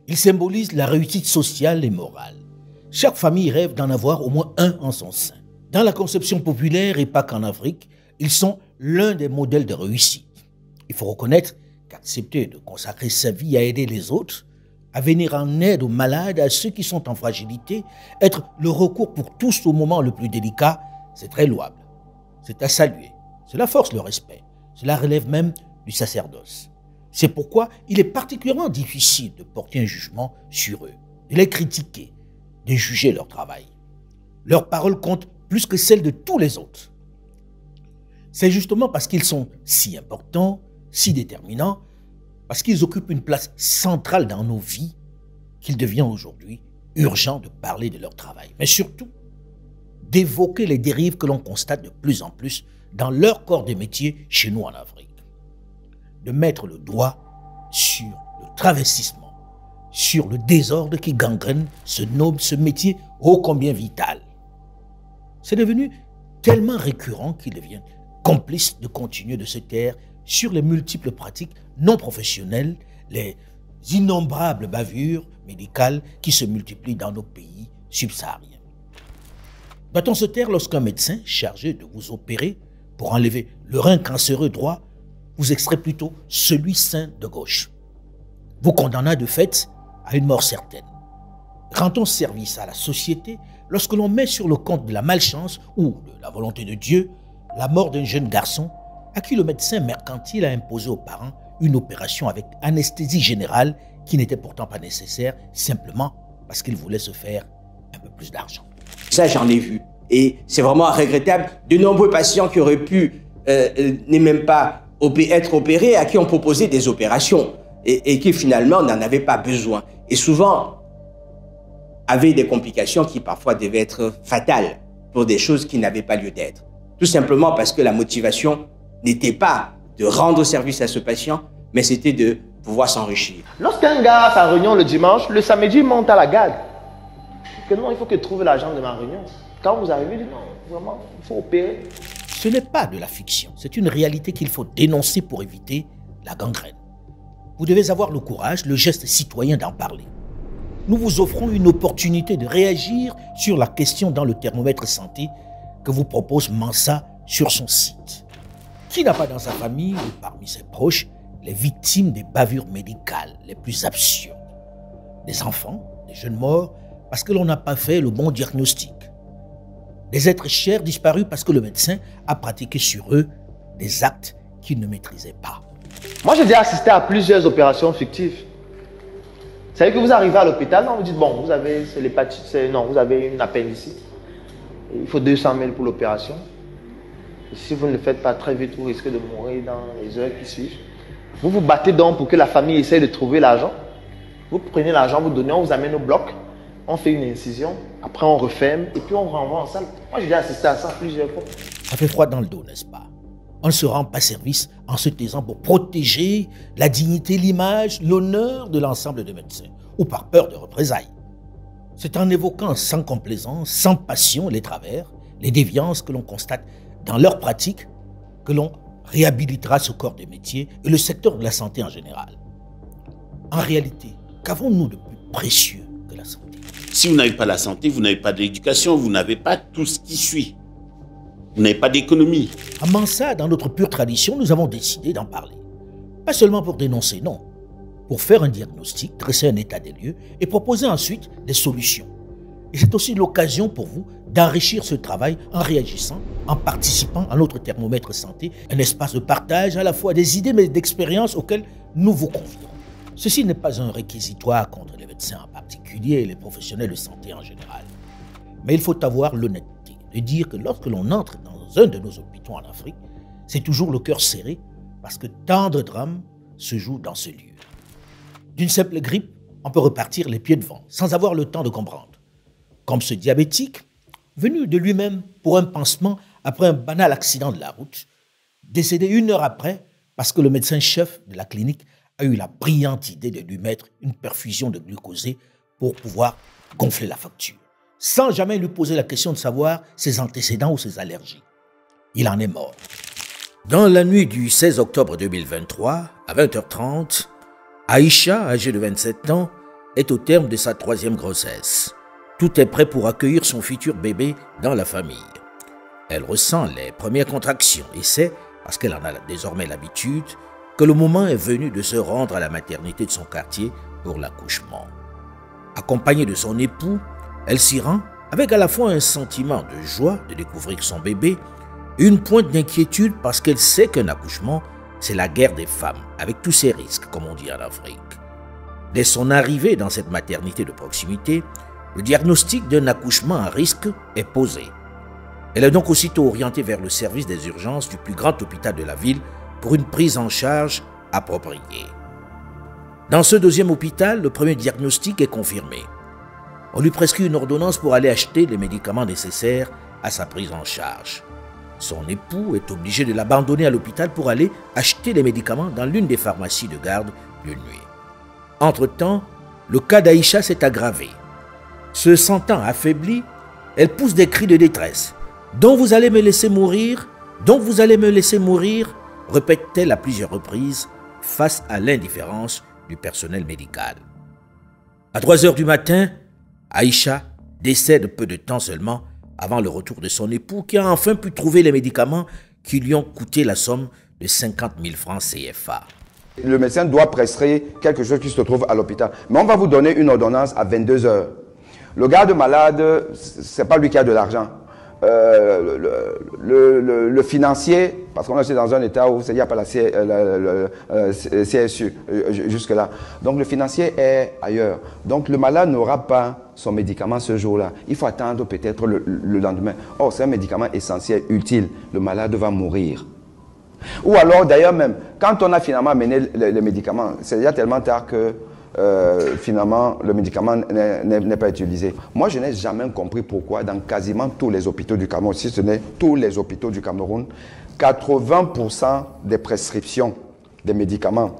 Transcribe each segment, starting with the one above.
Il symbolise la réussite sociale et morale. Chaque famille rêve d'en avoir au moins un en son sein. Dans la conception populaire et pas qu'en Afrique, ils sont l'un des modèles de réussite. Il faut reconnaître qu'accepter de consacrer sa vie à aider les autres, à venir en aide aux malades, à ceux qui sont en fragilité, être le recours pour tous au moment le plus délicat, c'est très louable. C'est à saluer. Cela force le respect. Cela relève même du sacerdoce. C'est pourquoi il est particulièrement difficile de porter un jugement sur eux, de les critiquer, de juger leur travail. Leurs paroles comptent plus que celles de tous les autres. C'est justement parce qu'ils sont si importants, si déterminants, parce qu'ils occupent une place centrale dans nos vies, qu'il devient aujourd'hui urgent de parler de leur travail. Mais surtout, d'évoquer les dérives que l'on constate de plus en plus dans leur corps de métier chez nous en Afrique. De mettre le doigt sur le travestissement, sur le désordre qui gangrène ce métier ô combien vital. C'est devenu tellement récurrent qu'il devient complice de continuer de se taire sur les multiples pratiques non professionnelles, les innombrables bavures médicales qui se multiplient dans nos pays subsahariens. Doit-on se taire lorsqu'un médecin chargé de vous opérer pour enlever le rein cancéreux droit vous extrait plutôt celui sain de gauche, vous condamnant de fait à une mort certaine? Rend-on service à la société lorsque l'on met sur le compte de la malchance ou de la volonté de Dieu la mort d'un jeune garçon à qui le médecin mercantile a imposé aux parents une opération avec anesthésie générale qui n'était pourtant pas nécessaire simplement parce qu'il voulait se faire un peu plus d'argent? Ça, j'en ai vu. Et c'est vraiment regrettable. De nombreux patients qui auraient pu ne même pas être opérés, à qui on proposait des opérations et qui finalement n'en avaient pas besoin. Et souvent, avaient des complications qui parfois devaient être fatales pour des choses qui n'avaient pas lieu d'être. Tout simplement parce que la motivation n'était pas de rendre service à ce patient, mais c'était de pouvoir s'enrichir. Lorsqu'un gars a sa réunion le dimanche, le samedi, il monte à la garde. Que non, il faut que je trouve l'argent de ma réunion. Quand vous arrivez, il dit non, vraiment, il faut opérer. Ce n'est pas de la fiction, c'est une réalité qu'il faut dénoncer pour éviter la gangrène. Vous devez avoir le courage, le geste citoyen d'en parler. Nous vous offrons une opportunité de réagir sur la question dans le thermomètre santé que vous propose Mansa sur son site. Qui n'a pas dans sa famille ou parmi ses proches les victimes des bavures médicales les plus absurdes? Des enfants, des jeunes morts, parce que l'on n'a pas fait le bon diagnostic. Des êtres chers disparus parce que le médecin a pratiqué sur eux des actes qu'il ne maîtrisait pas. Moi, j'ai déjà assisté à plusieurs opérations fictives. Vous savez que vous arrivez à l'hôpital, on vous dit, bon, vous avez l'hépatite, non, vous avez une appendicite. Il faut 200 000 pour l'opération. Si vous ne le faites pas très vite, vous risquez de mourir dans les heures qui suivent. Vous vous battez donc pour que la famille essaye de trouver l'argent. Vous prenez l'argent, vous donnez, on vous amène au bloc. On fait une incision, après on referme et puis on renvoie en salle. Moi, j'ai déjà assisté à ça plusieurs fois. Ça fait froid dans le dos, n'est-ce pas? On ne se rend pas service en se taisant pour protéger la dignité, l'image, l'honneur de l'ensemble des médecins ou par peur de représailles. C'est en évoquant sans complaisance, sans passion les travers, les déviances que l'on constate dans leur pratique que l'on réhabilitera ce corps de métier et le secteur de la santé en général. En réalité, qu'avons-nous de plus précieux que la santé? Si vous n'avez pas la santé, vous n'avez pas d'éducation, vous n'avez pas tout ce qui suit. Vous n'avez pas d'économie. À Mansa, dans notre pure tradition, nous avons décidé d'en parler. Pas seulement pour dénoncer, non. Pour faire un diagnostic, dresser un état des lieux et proposer ensuite des solutions. Et c'est aussi l'occasion pour vous d'enrichir ce travail en réagissant, en participant à notre thermomètre santé, un espace de partage à la fois des idées mais d'expériences auxquelles nous vous convions. Ceci n'est pas un réquisitoire contre les médecins en particulier et les professionnels de santé en général. Mais il faut avoir l'honnêteté de dire que lorsque l'on entre dans un de nos hôpitaux en Afrique, c'est toujours le cœur serré parce que tant de drames se jouent dans ce lieu. D'une simple grippe, on peut repartir les pieds devant sans avoir le temps de comprendre. Comme ce diabétique, venu de lui-même pour un pansement après un banal accident de la route, décédé 1 heure après parce que le médecin-chef de la clinique a eu la brillante idée de lui mettre une perfusion de glucosé pour pouvoir gonfler la facture, sans jamais lui poser la question de savoir ses antécédents ou ses allergies. Il en est mort. Dans la nuit du 16 octobre 2023, à 20h30, Aïcha, âgée de 27 ans, est au terme de sa 3e grossesse. Tout est prêt pour accueillir son futur bébé dans la famille. Elle ressent les premières contractions et sait, parce qu'elle en a désormais l'habitude, que le moment est venu de se rendre à la maternité de son quartier pour l'accouchement. Accompagnée de son époux, elle s'y rend avec à la fois un sentiment de joie de découvrir son bébé et une pointe d'inquiétude parce qu'elle sait qu'un accouchement, c'est la guerre des femmes, avec tous ses risques, comme on dit en Afrique. Dès son arrivée dans cette maternité de proximité, le diagnostic d'un accouchement à risque est posé. Elle est donc aussitôt orientée vers le service des urgences du plus grand hôpital de la ville pour une prise en charge appropriée. Dans ce 2e hôpital, le premier diagnostic est confirmé. On lui prescrit une ordonnance pour aller acheter les médicaments nécessaires à sa prise en charge. Son époux est obligé de l'abandonner à l'hôpital pour aller acheter les médicaments dans l'une des pharmacies de garde de nuit. Entre-temps, le cas d'Aïcha s'est aggravé. Se sentant affaiblie, elle pousse des cris de détresse. « Donc vous allez me laisser mourir, donc vous allez me laisser mourir », répète-t-elle à plusieurs reprises face à l'indifférence du personnel médical. À 3 heures du matin, Aïcha décède peu de temps seulement avant le retour de son époux qui a enfin pu trouver les médicaments qui lui ont coûté la somme de 50 000 francs CFA. Le médecin doit prescrire quelque chose qui se trouve à l'hôpital. Mais on va vous donner une ordonnance à 22 heures. Le garde malade, ce n'est pas lui qui a de l'argent. Le financier, parce qu'on est dans un état où il n'y a pas la CSU jusque-là. Donc le financier est ailleurs. Donc le malade n'aura pas son médicament ce jour-là. Il faut attendre peut-être le lendemain. Or, c'est un médicament essentiel, utile. Le malade va mourir. Ou alors, d'ailleurs même, quand on a finalement amené le médicament, c'est déjà tellement tard que finalement, le médicament n'est pas utilisé. Moi, je n'ai jamais compris pourquoi dans quasiment tous les hôpitaux du Cameroun, si ce n'est tous les hôpitaux du Cameroun, 80% des prescriptions des médicaments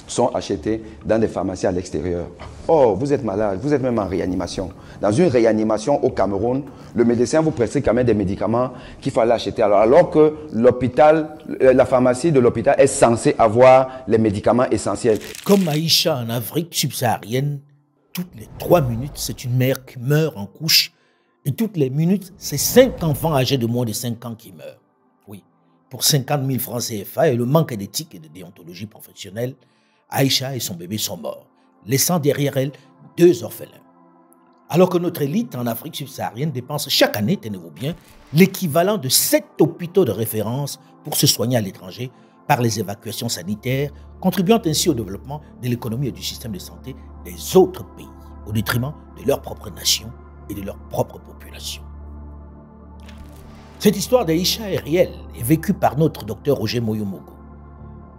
sont achetés dans des pharmacies à l'extérieur. Oh, vous êtes malade, vous êtes même en réanimation. Dans une réanimation au Cameroun, le médecin vous prescrit quand même des médicaments qu'il fallait acheter. Alors que l'hôpital, la pharmacie de l'hôpital est censée avoir les médicaments essentiels. Comme Aïcha en Afrique subsaharienne, toutes les 3 minutes, c'est une mère qui meurt en couche. Et toutes les minutes, c'est 5 enfants âgés de moins de 5 ans qui meurent. Oui, pour 50 000 francs CFA et le manque d'éthique et de déontologie professionnelle, Aïcha et son bébé sont morts, laissant derrière elle 2 orphelins. Alors que notre élite en Afrique subsaharienne dépense chaque année, tenez-vous bien, l'équivalent de 7 hôpitaux de référence pour se soigner à l'étranger par les évacuations sanitaires, contribuant ainsi au développement de l'économie et du système de santé des autres pays, au détriment de leur propre nation et de leur propre population. Cette histoire d'Aïcha est réelle et vécue par notre docteur Roger Moyomogo.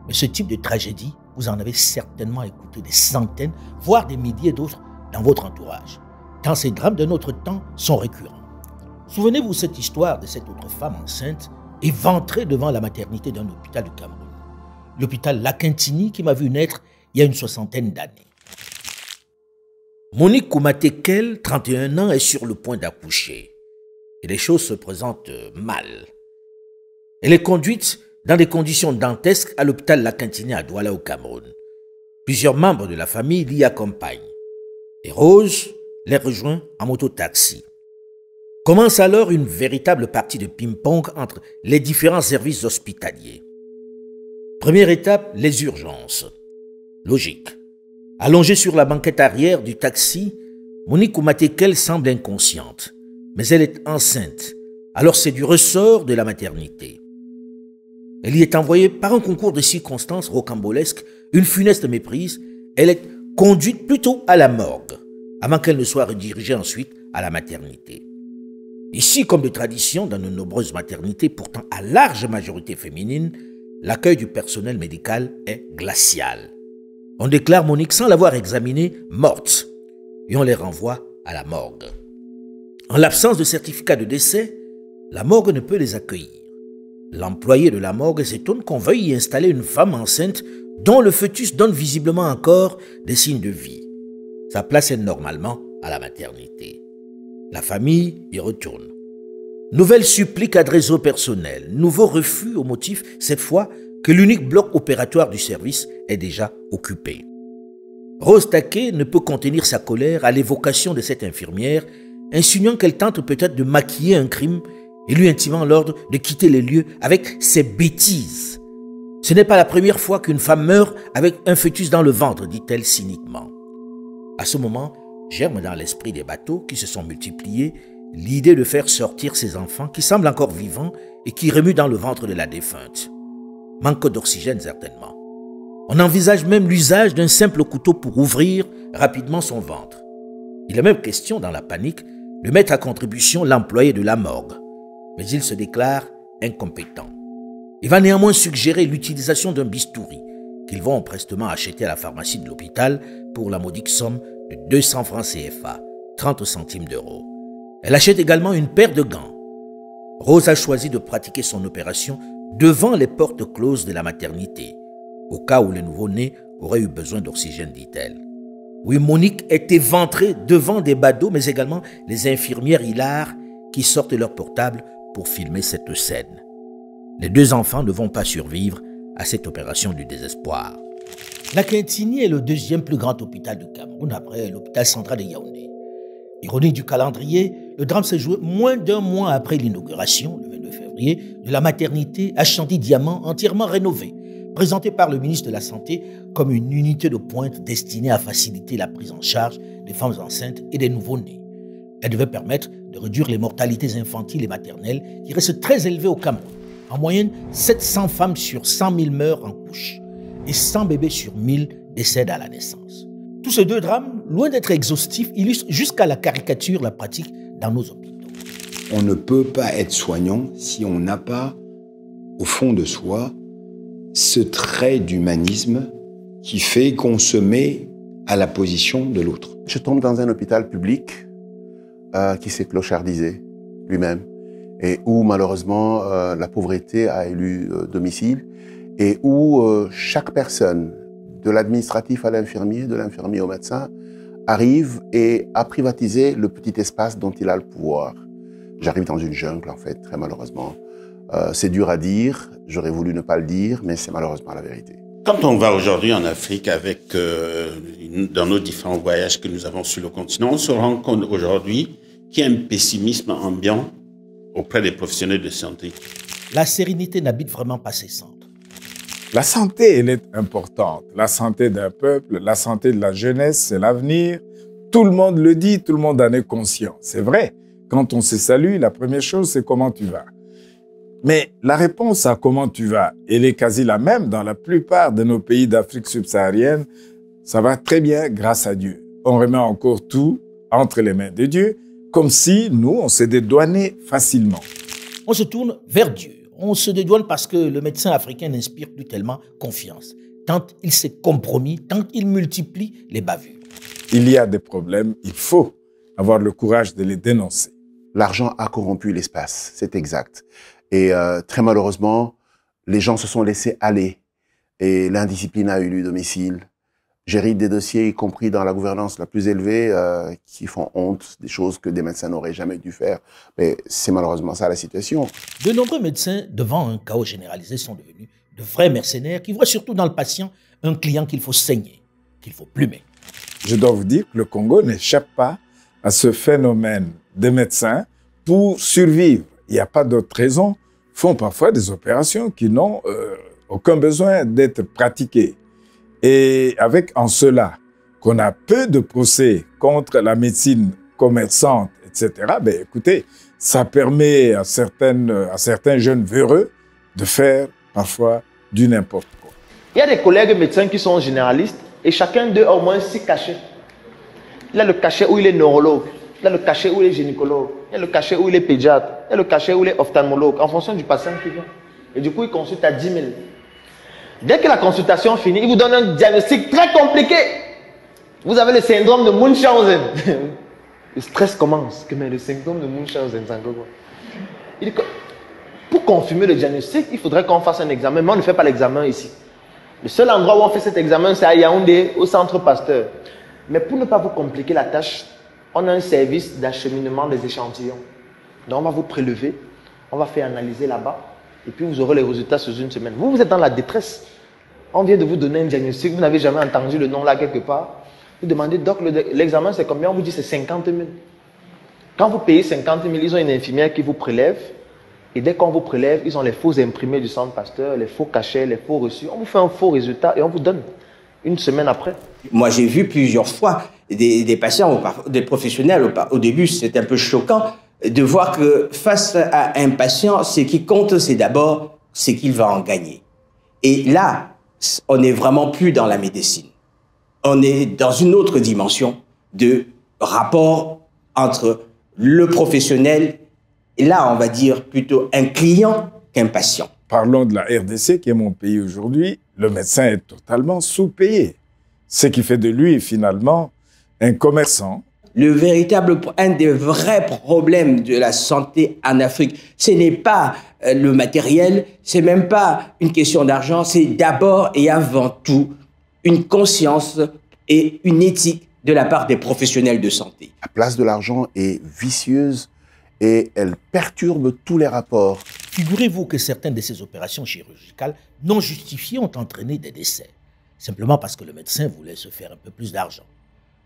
Mais ce type de tragédie, vous en avez certainement écouté des centaines, voire des milliers d'autres dans votre entourage, tant ces drames de notre temps sont récurrents. Souvenez-vous cette histoire de cette autre femme enceinte éventrée devant la maternité d'un hôpital du Cameroun, l'hôpital Lakintini qui m'a vu naître il y a une 60aine d'années. Monique Koumatekel, 31 ans, est sur le point d'accoucher et les choses se présentent mal. Elle est conduite dans des conditions dantesques à l'hôpital Lakintini à Douala au Cameroun. Plusieurs membres de la famille l'y accompagnent. Et Rose les rejoint en moto-taxi. Commence alors une véritable partie de ping-pong entre les différents services hospitaliers. Première étape, les urgences. Logique. Allongée sur la banquette arrière du taxi, Monique Koumatekel semble inconsciente, mais elle est enceinte, alors c'est du ressort de la maternité. Elle y est envoyée par un concours de circonstances rocambolesques, une funeste méprise. Elle est conduite plutôt à la morgue, avant qu'elle ne soit redirigée ensuite à la maternité. Ici, comme de tradition, dans de nombreuses maternités, pourtant à large majorité féminine, l'accueil du personnel médical est glacial. On déclare Monique sans l'avoir examinée morte et on les renvoie à la morgue. En l'absence de certificat de décès, la morgue ne peut les accueillir. L'employé de la morgue s'étonne qu'on veuille y installer une femme enceinte dont le fœtus donne visiblement encore des signes de vie. Sa place est normalement à la maternité. La famille y retourne. Nouvelle supplique adressée au personnel, nouveau refus au motif, cette fois, que l'unique bloc opératoire du service est déjà occupé. Rose Taquet ne peut contenir sa colère à l'évocation de cette infirmière, insinuant qu'elle tente peut-être de maquiller un crime et lui intimant l'ordre de quitter les lieux avec ses bêtises. Ce n'est pas la première fois qu'une femme meurt avec un fœtus dans le ventre, dit-elle cyniquement. À ce moment, germe dans l'esprit des bateaux qui se sont multipliés l'idée de faire sortir ces enfants qui semblent encore vivants et qui remuent dans le ventre de la défunte. Manque d'oxygène certainement. On envisage même l'usage d'un simple couteau pour ouvrir rapidement son ventre. Il est même question, dans la panique, de mettre à contribution l'employé de la morgue. Mais il se déclare incompétent. Il va néanmoins suggérer l'utilisation d'un bistouri qu'ils vont prestement acheter à la pharmacie de l'hôpital pour la modique somme de 200 francs CFA, 30 centimes d'euros. Elle achète également une paire de gants. Rose a choisi de pratiquer son opération devant les portes closes de la maternité, au cas où le nouveau-né aurait eu besoin d'oxygène, dit-elle. Oui, Monique est éventrée devant des badauds, mais également les infirmières hilars qui sortent leur portable pour filmer cette scène. Les deux enfants ne vont pas survivre à cette opération du désespoir. La Kintini est le deuxième plus grand hôpital du Cameroun après l'hôpital central de Yaoundé. Ironie du calendrier, le drame s'est joué moins d'un mois après l'inauguration, le 22 février, de la maternité Ashanti Diamant entièrement rénovée, présentée par le ministre de la Santé comme une unité de pointe destinée à faciliter la prise en charge des femmes enceintes et des nouveau-nés. Elle devait permettre de réduire les mortalités infantiles et maternelles qui restent très élevées au Cameroun. En moyenne, 700 femmes sur 100 000 meurent en couche et 100 bébés sur 1000 décèdent à la naissance. Tous ces deux drames, loin d'être exhaustifs, illustrent jusqu'à la caricature la pratique dans nos hôpitaux. On ne peut pas être soignant si on n'a pas, au fond de soi, ce trait d'humanisme qui fait qu'on se met à la position de l'autre. Je tombe dans un hôpital public qui s'est clochardisé lui-même et où malheureusement la pauvreté a élu domicile et où chaque personne, de l'administratif à l'infirmier, de l'infirmier au médecin, arrive et a privatisé le petit espace dont il a le pouvoir. J'arrive dans une jungle en fait, très malheureusement. C'est dur à dire, j'aurais voulu ne pas le dire, mais c'est malheureusement la vérité. Quand on va aujourd'hui en Afrique avec, dans nos différents voyages que nous avons sur le continent, on se rend compte aujourd'hui qu'il y a un pessimisme ambiant auprès des professionnels de santé. La sérénité n'habite vraiment pas ses centres. La santé, elle est importante. La santé d'un peuple, la santé de la jeunesse, c'est l'avenir. Tout le monde le dit, tout le monde en est conscient. C'est vrai, quand on se salue, la première chose, c'est comment tu vas. Mais la réponse à comment tu vas, elle est quasi la même dans la plupart de nos pays d'Afrique subsaharienne. Ça va très bien grâce à Dieu. On remet encore tout entre les mains de Dieu, comme si nous, on se dédouanait facilement. On se tourne vers Dieu. On se dédouane parce que le médecin africain n'inspire plus tellement confiance, tant il s'est compromis, tant il multiplie les bavures. Il y a des problèmes, il faut avoir le courage de les dénoncer. L'argent a corrompu l'espace, c'est exact. Et très malheureusement, les gens se sont laissés aller et l'indiscipline a eu lieu domicile. J'hérite des dossiers, y compris dans la gouvernance la plus élevée, qui font honte, des choses que des médecins n'auraient jamais dû faire. Mais c'est malheureusement ça la situation. De nombreux médecins, devant un chaos généralisé, sont devenus de vrais mercenaires qui voient surtout dans le patient un client qu'il faut saigner, qu'il faut plumer. Je dois vous dire que le Congo n'échappe pas à ce phénomène des médecins pour survivre. Il n'y a pas d'autre raison. Font parfois des opérations qui n'ont aucun besoin d'être pratiquées. Et avec en cela qu'on a peu de procès contre la médecine commerçante, etc., ben écoutez, ça permet à certains jeunes véreux de faire parfois du n'importe quoi. Il y a des collègues médecins qui sont généralistes et chacun d'eux a au moins 6 cachets. Il a le cachet où il est neurologue, il a le cachet où il est gynécologue, il a le cachet où il est pédiatre, il a le cachet où il est ophtalmologue, en fonction du patient qui vient. Et du coup, il consulte à 10 000. Dès que la consultation finit, il vous donne un diagnostic très compliqué. Vous avez le syndrome de Munchausen. Le stress commence. Mais le syndrome de Munchausen, c'est encore quoi? Il dit que pour confirmer le diagnostic, il faudrait qu'on fasse un examen. Mais on ne fait pas l'examen ici. Le seul endroit où on fait cet examen, c'est à Yaoundé, au centre Pasteur. Mais pour ne pas vous compliquer la tâche, on a un service d'acheminement des échantillons. Donc on va vous prélever, on va faire analyser là-bas, et puis vous aurez les résultats sous une semaine. Vous êtes dans la détresse. On vient de vous donner un diagnostic, vous n'avez jamais entendu le nom là quelque part. Vous demandez, doc, l'examen c'est combien? On vous dit c'est 50 000. Quand vous payez 50 000, ils ont une infirmière qui vous prélève. Et dès qu'on vous prélève, ils ont les faux imprimés du centre Pasteur, les faux cachets, les faux reçus. On vous fait un faux résultat et on vous donne une semaine après. Moi, j'ai vu plusieurs fois des patients, des professionnels. Au début, c'était un peu choquant de voir que face à un patient, ce qui compte, c'est d'abord ce qu'il va en gagner. Et là, on n'est vraiment plus dans la médecine. On est dans une autre dimension de rapport entre le professionnel et là, on va dire plutôt un client qu'un patient. Parlons de la RDC, qui est mon pays aujourd'hui. Le médecin est totalement sous-payé. Ce qui fait de lui, finalement, un commerçant. Un des vrais problèmes de la santé en Afrique, ce n'est pas le matériel, c'est même pas une question d'argent, c'est d'abord et avant tout une conscience et une éthique de la part des professionnels de santé. La place de l'argent est vicieuse et elle perturbe tous les rapports. Figurez-vous que certaines de ces opérations chirurgicales non justifiées ont entraîné des décès, simplement parce que le médecin voulait se faire un peu plus d'argent.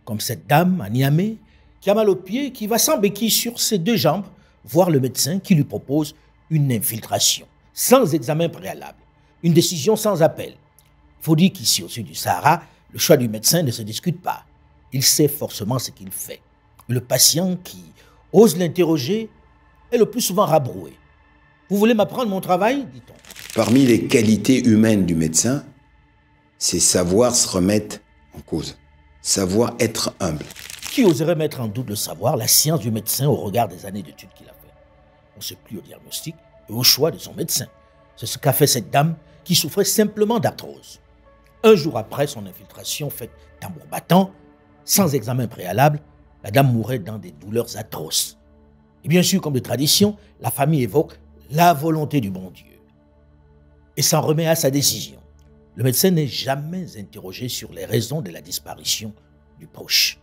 Comme cette dame à Niamey qui a mal au pied, qui va sans béquille sur ses deux jambes voir le médecin qui lui propose une infiltration, sans examen préalable, une décision sans appel. Il faut dire qu'ici, au sud du Sahara, le choix du médecin ne se discute pas. Il sait forcément ce qu'il fait. Le patient qui ose l'interroger est le plus souvent rabroué. « Vous voulez m'apprendre mon travail ?» dit-on. Parmi les qualités humaines du médecin, c'est savoir se remettre en cause, savoir être humble. Qui oserait mettre en doute le savoir, la science du médecin au regard des années d'études qu'il a fait? On ne se plie au diagnostic et au choix de son médecin. C'est ce qu'a fait cette dame qui souffrait simplement d'arthrose. Un jour après son infiltration faite tambour battant, sans examen préalable, la dame mourait dans des douleurs atroces. Et bien sûr, comme de tradition, la famille évoque la volonté du bon Dieu et s'en remet à sa décision. Le médecin n'est jamais interrogé sur les raisons de la disparition du proche.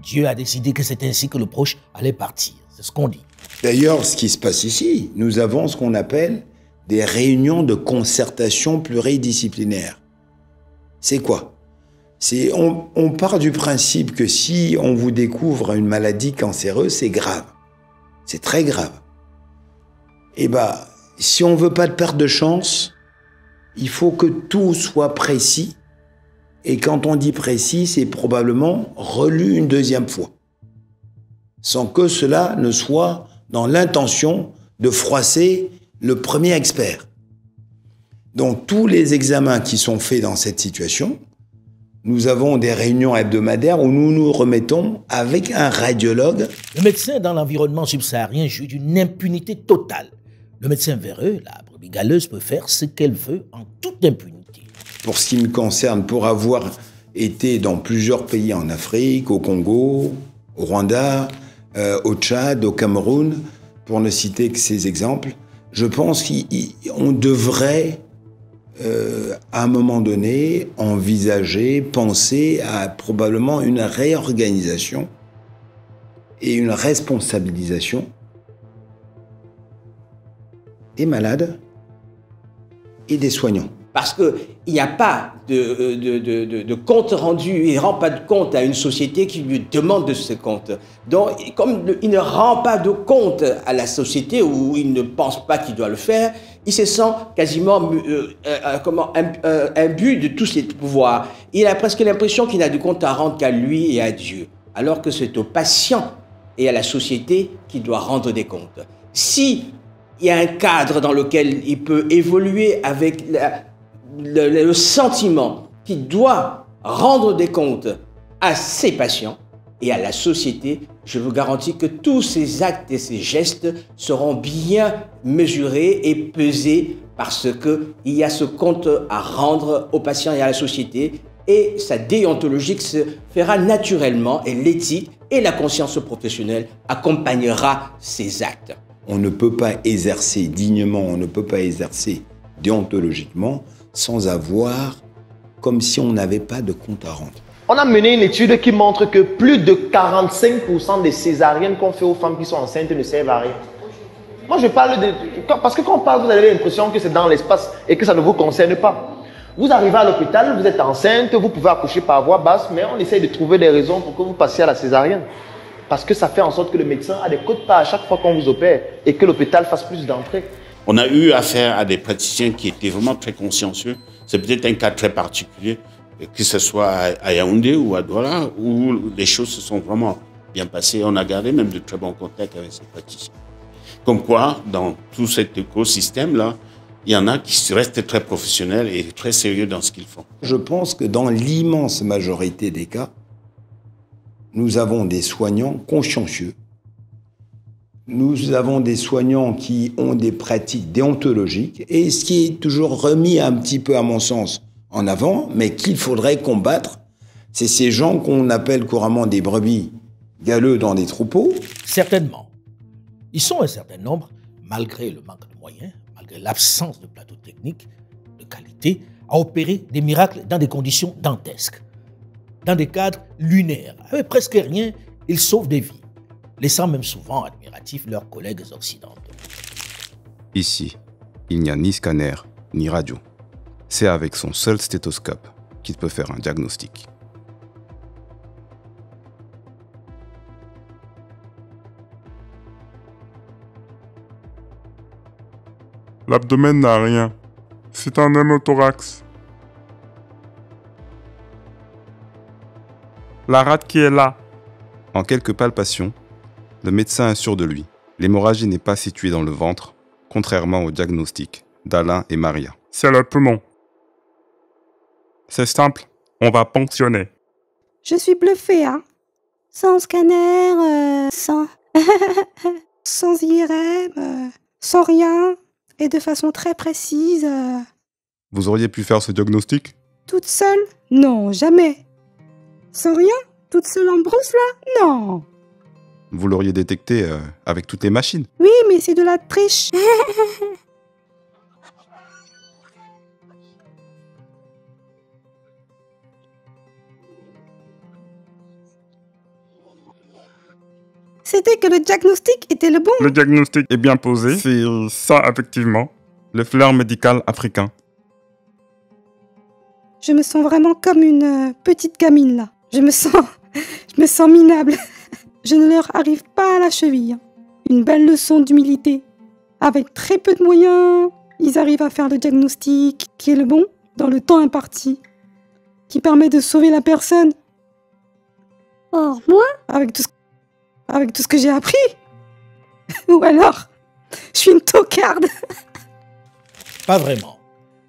Dieu a décidé que c'est ainsi que le proche allait partir. C'est ce qu'on dit. D'ailleurs, ce qui se passe ici, nous avons ce qu'on appelle des réunions de concertation pluridisciplinaire. C'est quoi? On part du principe que si on vous découvre une maladie cancéreuse, c'est grave. C'est très grave. Eh bien, si on ne veut pas de perte de chance, il faut que tout soit précis. Et quand on dit précis, c'est probablement relu une deuxième fois. Sans que cela ne soit dans l'intention de froisser le premier expert. Donc, tous les examens qui sont faits dans cette situation, nous avons des réunions hebdomadaires où nous nous remettons avec un radiologue. Le médecin dans l'environnement subsaharien joue d'une impunité totale. Le médecin véreux, la brebis galeuse, peut faire ce qu'elle veut en toute impunité. Pour ce qui me concerne, pour avoir été dans plusieurs pays en Afrique, au Congo, au Rwanda, au Tchad, au Cameroun, pour ne citer que ces exemples, je pense qu'on devrait, à un moment donné, envisager, penser à probablement une réorganisation et une responsabilisation des malades et des soignants. Parce qu'il n'y a pas de compte rendu, il ne rend pas de compte à une société qui lui demande de ce compte. Donc, comme il ne rend pas de compte à la société où il ne pense pas qu'il doit le faire, il se sent quasiment imbu de tous ses pouvoirs. Il a presque l'impression qu'il n'a de compte à rendre qu'à lui et à Dieu, alors que c'est au patient et à la société qu'il doit rendre des comptes. Si il y a un cadre dans lequel il peut évoluer avec le sentiment qu'il doit rendre des comptes à ses patients et à la société, je vous garantis que tous ces actes et ces gestes seront bien mesurés et pesés parce qu'il y a ce compte à rendre aux patients et à la société et sa déontologie se fera naturellement et l'éthique et la conscience professionnelle accompagnera ces actes. On ne peut pas exercer dignement, on ne peut pas exercer déontologiquement sans avoir, comme si on n'avait pas de compte à rendre. On a mené une étude qui montre que plus de 45% des césariennes qu'on fait aux femmes qui sont enceintes ne servent à rien. Moi, je parle de... Parce que quand on parle, vous avez l'impression que c'est dans l'espace et que ça ne vous concerne pas. Vous arrivez à l'hôpital, vous êtes enceinte, vous pouvez accoucher par voie basse, mais on essaye de trouver des raisons pour que vous passiez à la césarienne. Parce que ça fait en sorte que le médecin a des codes pas à chaque fois qu'on vous opère et que l'hôpital fasse plus d'entrées. On a eu affaire à des praticiens qui étaient vraiment très consciencieux. C'est peut-être un cas très particulier, que ce soit à Yaoundé ou à Douala, où les choses se sont vraiment bien passées. On a gardé même de très bons contacts avec ces praticiens. Comme quoi, dans tout cet écosystème-là, il y en a qui restent très professionnels et très sérieux dans ce qu'ils font. Je pense que dans l'immense majorité des cas, nous avons des soignants consciencieux. Nous avons des soignants qui ont des pratiques déontologiques et ce qui est toujours remis un petit peu, à mon sens, en avant, mais qu'il faudrait combattre, c'est ces gens qu'on appelle couramment des brebis galeux dans des troupeaux. Certainement. Ils sont un certain nombre, malgré le manque de moyens, malgré l'absence de plateau technique de qualité, à opérer des miracles dans des conditions dantesques, dans des cadres lunaires. Avec presque rien, ils sauvent des vies, laissant même souvent admiratifs leurs collègues occidentaux. Ici, il n'y a ni scanner, ni radio. C'est avec son seul stéthoscope qu'il peut faire un diagnostic. L'abdomen n'a rien. C'est un hémothorax. La rate qui est là. En quelques palpations, le médecin est sûr de lui. L'hémorragie n'est pas située dans le ventre, contrairement au diagnostic d'Alain et Maria. C'est le poumon. C'est simple, on va ponctionner. Je suis bluffée, hein. Sans scanner, sans IRM, sans rien, et de façon très précise. Vous auriez pu faire ce diagnostic? Toute seule? Non, jamais. Sans rien? Toute seule en brousse, là? Non. Vous l'auriez détecté avec toutes les machines? Oui, mais c'est de la triche. C'était que le diagnostic était le bon. Le diagnostic est bien posé. C'est ça, effectivement. Le flair médical africain. Je me sens vraiment comme une petite gamine, là. Je me sens minable. Je ne leur arrive pas à la cheville. Une belle leçon d'humilité. Avec très peu de moyens, ils arrivent à faire le diagnostic qui est le bon, dans le temps imparti, qui permet de sauver la personne. Or, moi, avec tout ce que j'ai appris, ou alors, je suis une tocarde. Pas vraiment.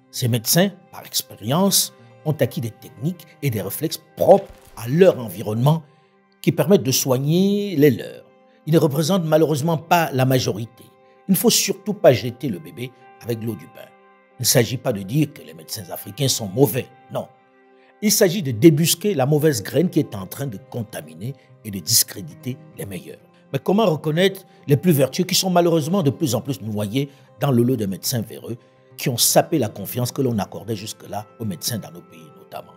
Ces médecins, par expérience, ont acquis des techniques et des réflexes propres à leur environnement qui permettent de soigner les leurs. Ils ne représentent malheureusement pas la majorité. Il ne faut surtout pas jeter le bébé avec l'eau du bain. Il ne s'agit pas de dire que les médecins africains sont mauvais, non. Il s'agit de débusquer la mauvaise graine qui est en train de contaminer et de discréditer les meilleurs. Mais comment reconnaître les plus vertueux qui sont malheureusement de plus en plus noyés dans le lot de médecins véreux qui ont sapé la confiance que l'on accordait jusque-là aux médecins dans nos pays notamment?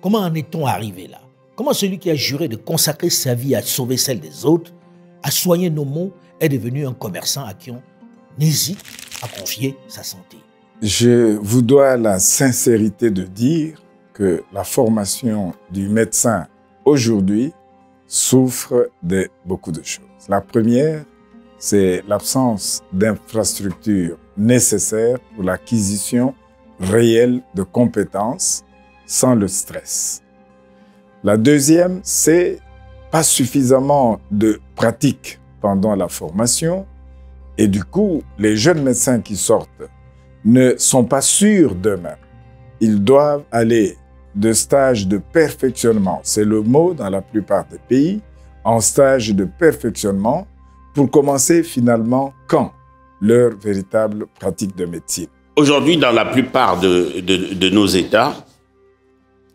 Comment en est-on arrivé là? Comment celui qui a juré de consacrer sa vie à sauver celle des autres, à soigner nos maux, est devenu un commerçant à qui on hésite à confier sa santé? Je vous dois la sincérité de dire que la formation du médecin aujourd'hui souffre de beaucoup de choses. La première, c'est l'absence d'infrastructures nécessaires pour l'acquisition réelle de compétences sans le stress. La deuxième, c'est pas suffisamment de pratique pendant la formation et du coup, les jeunes médecins qui sortent ne sont pas sûrs d'eux-mêmes. Ils doivent aller de stage de perfectionnement, c'est le mot dans la plupart des pays, en stage de perfectionnement pour commencer finalement quand leur véritable pratique de médecine. Aujourd'hui, dans la plupart de nos États,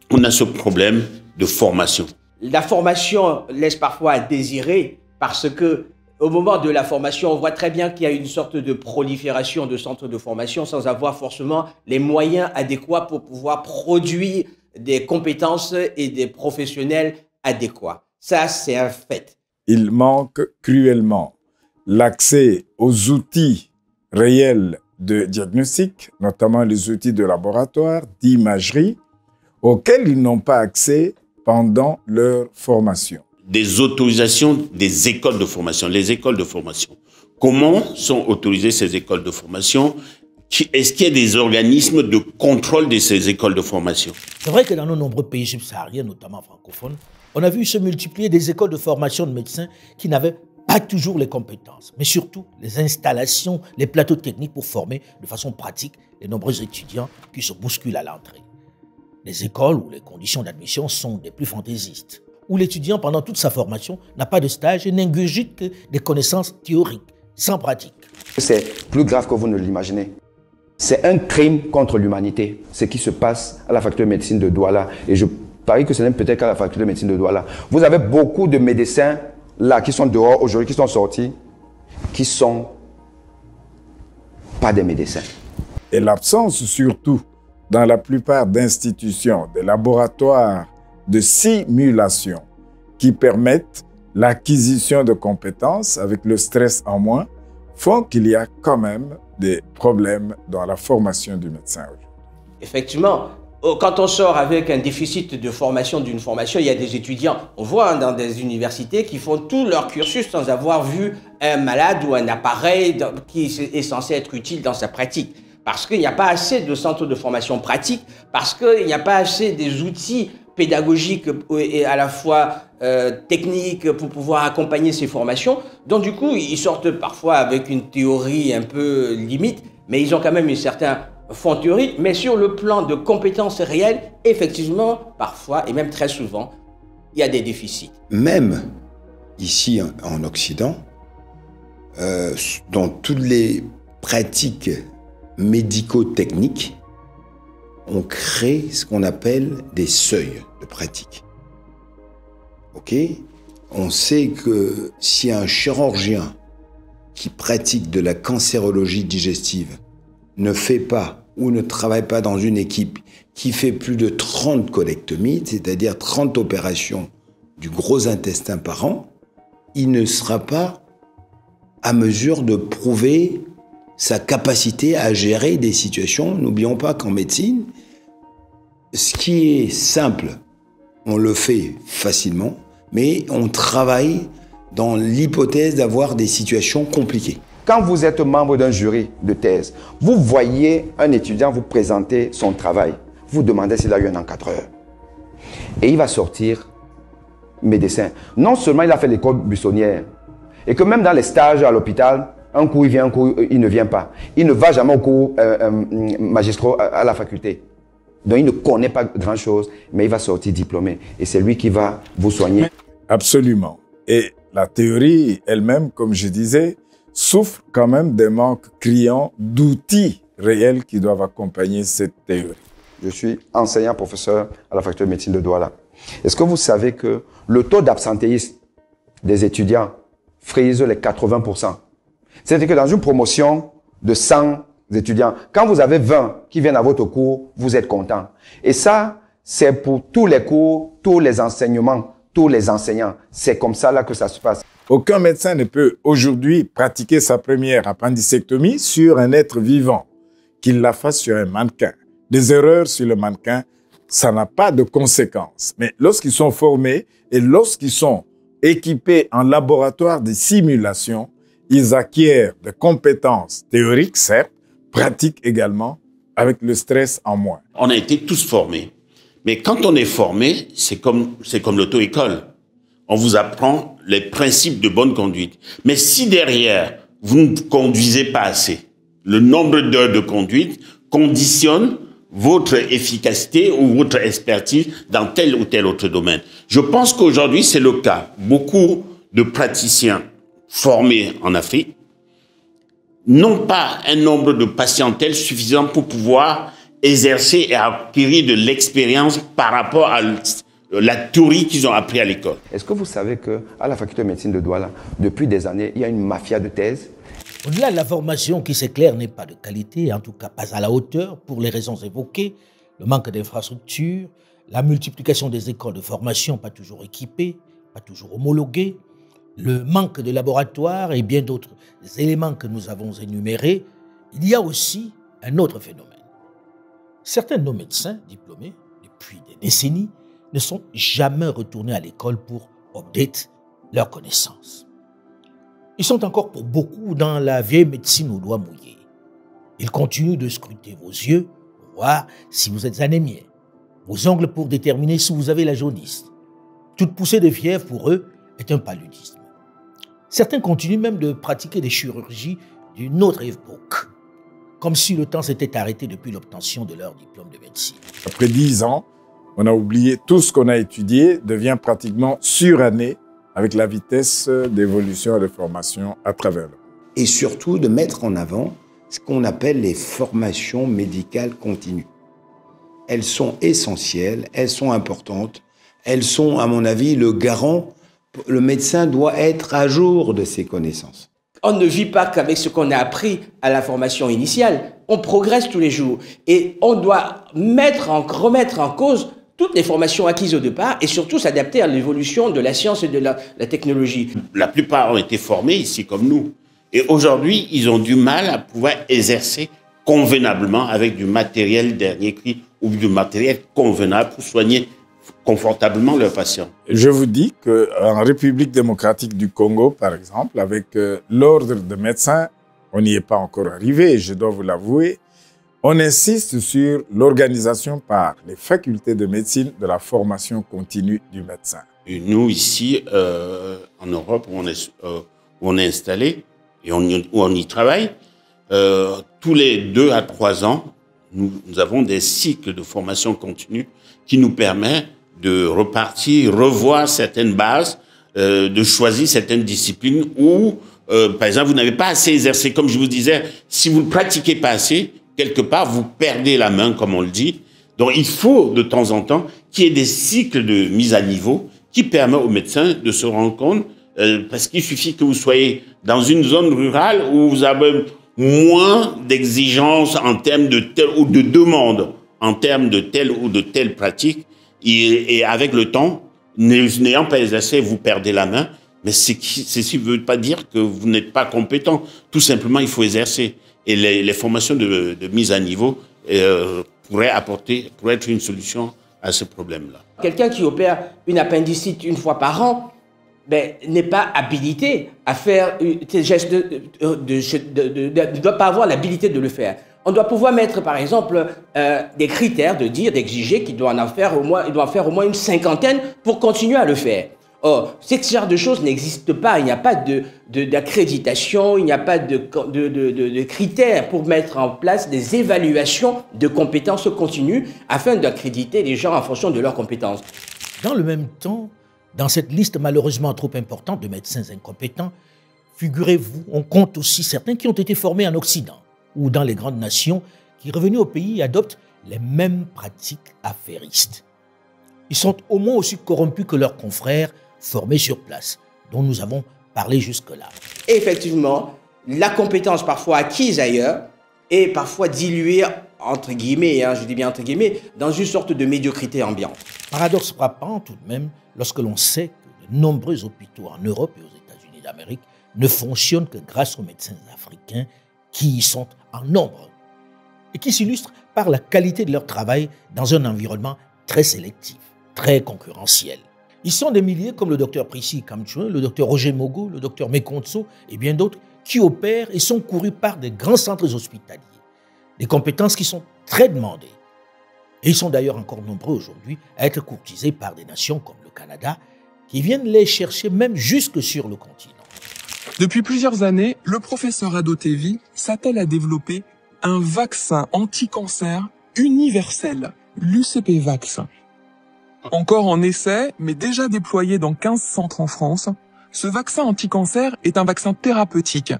on a ce problème de formation. La formation laisse parfois à désirer parce que au moment de la formation, on voit très bien qu'il y a une sorte de prolifération de centres de formation sans avoir forcément les moyens adéquats pour pouvoir produire des compétences et des professionnels adéquats. Ça, c'est un fait. Il manque cruellement l'accès aux outils réels de diagnostic, notamment les outils de laboratoire, d'imagerie, auxquels ils n'ont pas accès pendant leur formation. Des autorisations des écoles de formation, les écoles de formation. Comment sont autorisées ces écoles de formation? Est-ce qu'il y a des organismes de contrôle de ces écoles de formation? C'est vrai que dans nos nombreux pays subsahariens, notamment francophones, on a vu se multiplier des écoles de formation de médecins qui n'avaient pas toujours les compétences, mais surtout les installations, les plateaux techniques pour former de façon pratique les nombreux étudiants qui se bousculent à l'entrée. Les écoles où les conditions d'admission sont des plus fantaisistes, où l'étudiant pendant toute sa formation n'a pas de stage et n'ingurgite que des connaissances théoriques, sans pratique. C'est plus grave que vous ne l'imaginez. C'est un crime contre l'humanité, ce qui se passe à la faculté de médecine de Douala. Et je parie que ce n'est peut-être qu'à la faculté de médecine de Douala. Vous avez beaucoup de médecins là qui sont dehors aujourd'hui, qui sont sortis, qui ne sont pas des médecins. Et l'absence surtout dans la plupart d'institutions, des laboratoires de simulation qui permettent l'acquisition de compétences avec le stress en moins, font qu'il y a quand même des problèmes dans la formation du médecin aujourd'hui. Effectivement, quand on sort avec un déficit de formation d'une formation, il y a des étudiants, on voit dans des universités qui font tout leur cursus sans avoir vu un malade ou un appareil qui est censé être utile dans sa pratique. Parce qu'il n'y a pas assez de centres de formation pratique, parce qu'il n'y a pas assez des outils pédagogiques et à la fois techniques pour pouvoir accompagner ces formations. Donc du coup, ils sortent parfois avec une théorie un peu limite, mais ils ont quand même un certain fond théorique. Mais sur le plan de compétences réelles, effectivement, parfois, et même très souvent, il y a des déficits. Même ici en Occident, dans toutes les pratiques médico-techniques, on crée ce qu'on appelle des seuils de pratique. Ok? On sait que si un chirurgien qui pratique de la cancérologie digestive ne fait pas ou ne travaille pas dans une équipe qui fait plus de 30 colectomies, c'est-à-dire 30 opérations du gros intestin par an, il ne sera pas à mesure de prouver sa capacité à gérer des situations. N'oublions pas qu'en médecine, ce qui est simple, on le fait facilement, mais on travaille dans l'hypothèse d'avoir des situations compliquées. Quand vous êtes membre d'un jury de thèse, vous voyez un étudiant vous présenter son travail. Vous demandez s'il a eu un encadreur. Et il va sortir médecin. Non seulement il a fait l'école buissonnière, et que même dans les stages à l'hôpital, un coup il vient, un coup il ne vient pas. Il ne va jamais au cours magistraux à la faculté. Donc il ne connaît pas grand-chose, mais il va sortir diplômé. Et c'est lui qui va vous soigner. Absolument. Et la théorie elle-même, comme je disais, souffre quand même des manques criants d'outils réels qui doivent accompagner cette théorie. Je suis enseignant-professeur à la faculté de médecine de Douala. Est-ce que vous savez que le taux d'absentéisme des étudiants frise les 80%? C'est-à-dire que dans une promotion de 100 étudiants, quand vous avez 20 qui viennent à votre cours, vous êtes content. Et ça, c'est pour tous les cours, tous les enseignements, tous les enseignants. C'est comme ça là que ça se passe. Aucun médecin ne peut aujourd'hui pratiquer sa première appendicectomie sur un être vivant, qu'il la fasse sur un mannequin. Des erreurs sur le mannequin, ça n'a pas de conséquences. Mais lorsqu'ils sont formés et lorsqu'ils sont équipés en laboratoire de simulation, ils acquièrent des compétences théoriques, certes, pratiques également, avec le stress en moins. On a été tous formés. Mais quand on est formé, c'est comme l'auto-école. On vous apprend les principes de bonne conduite. Mais si derrière, vous ne conduisez pas assez, le nombre d'heures de conduite conditionne votre efficacité ou votre expertise dans tel ou tel autre domaine. Je pense qu'aujourd'hui, c'est le cas. Beaucoup de praticiens formés en Afrique n'ont pas un nombre de patientèle suffisant pour pouvoir exercer et acquérir de l'expérience par rapport à la théorie qu'ils ont appris à l'école. Est-ce que vous savez qu'à la faculté de médecine de Douala, depuis des années, il y a une mafia de thèse? Au-delà de la formation qui, c'est clair, n'est pas de qualité, en tout cas pas à la hauteur, pour les raisons évoquées, le manque d'infrastructures, la multiplication des écoles de formation pas toujours équipées, pas toujours homologuées, le manque de laboratoires et bien d'autres éléments que nous avons énumérés, Il y a aussi un autre phénomène. Certains de nos médecins diplômés, depuis des décennies, ne sont jamais retournés à l'école pour update leurs connaissances. Ils sont encore pour beaucoup dans la vieille médecine aux doigts mouillés. Ils continuent de scruter vos yeux pour voir si vous êtes anémié, vos ongles pour déterminer si vous avez la jaunisse. Toute poussée de fièvre pour eux est un paludisme. Certains continuent même de pratiquer des chirurgies d'une autre époque, comme si le temps s'était arrêté depuis l'obtention de leur diplôme de médecine. Après 10 ans, on a oublié tout ce qu'on a étudié, devient pratiquement suranné avec la vitesse d'évolution et de formation à travers le monde. Et surtout de mettre en avant ce qu'on appelle les formations médicales continues. Elles sont essentielles, elles sont importantes, elles sont, à mon avis, le garant. Le médecin doit être à jour de ses connaissances. On ne vit pas qu'avec ce qu'on a appris à la formation initiale. On progresse tous les jours. Et on doit remettre en cause toutes les formations acquises au départ et surtout s'adapter à l'évolution de la science et de la technologie. La plupart ont été formés ici comme nous. Et aujourd'hui, ils ont du mal à pouvoir exercer convenablement avec du matériel dernier cri ou du matériel convenable pour soigner confortablement leurs patients. Je vous dis qu'en République démocratique du Congo, par exemple, avec l'ordre de médecins, on n'y est pas encore arrivé, je dois vous l'avouer, on insiste sur l'organisation par les facultés de médecine de la formation continue du médecin. Et nous, ici, en Europe, où on est installé et où on y travaille, tous les 2 à 3 ans, nous avons des cycles de formation continue qui nous permettent de repartir, revoir certaines bases, de choisir certaines disciplines où, par exemple, vous n'avez pas assez exercé. Comme je vous disais, si vous ne pratiquez pas assez, quelque part, vous perdez la main, comme on le dit. Donc, il faut, de temps en temps, qu'il y ait des cycles de mise à niveau qui permettent aux médecins de se rendre compte, parce qu'il suffit que vous soyez dans une zone rurale où vous avez moins d'exigences en termes de telle ou de demande, en termes de telle ou de telle pratique. Et avec le temps, n'ayant pas exercé, vous perdez la main. Mais ceci ne veut pas dire que vous n'êtes pas compétent. Tout simplement, il faut exercer. Et les formations de mise à niveau pourraient être une solution à ce problème-là. Quelqu'un qui opère une appendicite une fois par an n'est pas habilité à faire ces gestes, ne doit pas avoir l'habilité de le faire. On doit pouvoir mettre, par exemple, des critères d'exiger qu'il doit en faire au moins une 50aine pour continuer à le faire. Or, ce genre de choses n'existe pas. Il n'y a pas d'accréditation, il n'y a pas de critères pour mettre en place des évaluations de compétences continues afin d'accréditer les gens en fonction de leurs compétences. Dans le même temps, dans cette liste malheureusement trop importante de médecins incompétents, figurez-vous, on compte aussi certains qui ont été formés en Occident ou dans les grandes nations qui, revenus au pays, adoptent les mêmes pratiques affairistes. Ils sont au moins aussi corrompus que leurs confrères formés sur place, dont nous avons parlé jusque-là. Et effectivement, la compétence parfois acquise ailleurs est parfois diluée, entre guillemets, je dis bien entre guillemets, dans une sorte de médiocrité ambiante. Paradoxe frappant tout de même, lorsque l'on sait que de nombreux hôpitaux en Europe et aux États-Unis d'Amérique ne fonctionnent que grâce aux médecins africains qui y sont en nombre et qui s'illustrent par la qualité de leur travail dans un environnement très sélectif, très concurrentiel. Ils sont des milliers comme le docteur Prissy Kamchou, le docteur Roger Mogo, le docteur Mekontso et bien d'autres qui opèrent et sont courus par des grands centres hospitaliers. Des compétences qui sont très demandées. Et ils sont d'ailleurs encore nombreux aujourd'hui à être courtisés par des nations comme le Canada qui viennent les chercher même jusque sur le continent. Depuis plusieurs années, le professeur Adotevi s'attelle à développer un vaccin anti-cancer universel, l'UCP-Vax. Encore en essai, mais déjà déployé dans 15 centres en France, ce vaccin anti-cancer est un vaccin thérapeutique.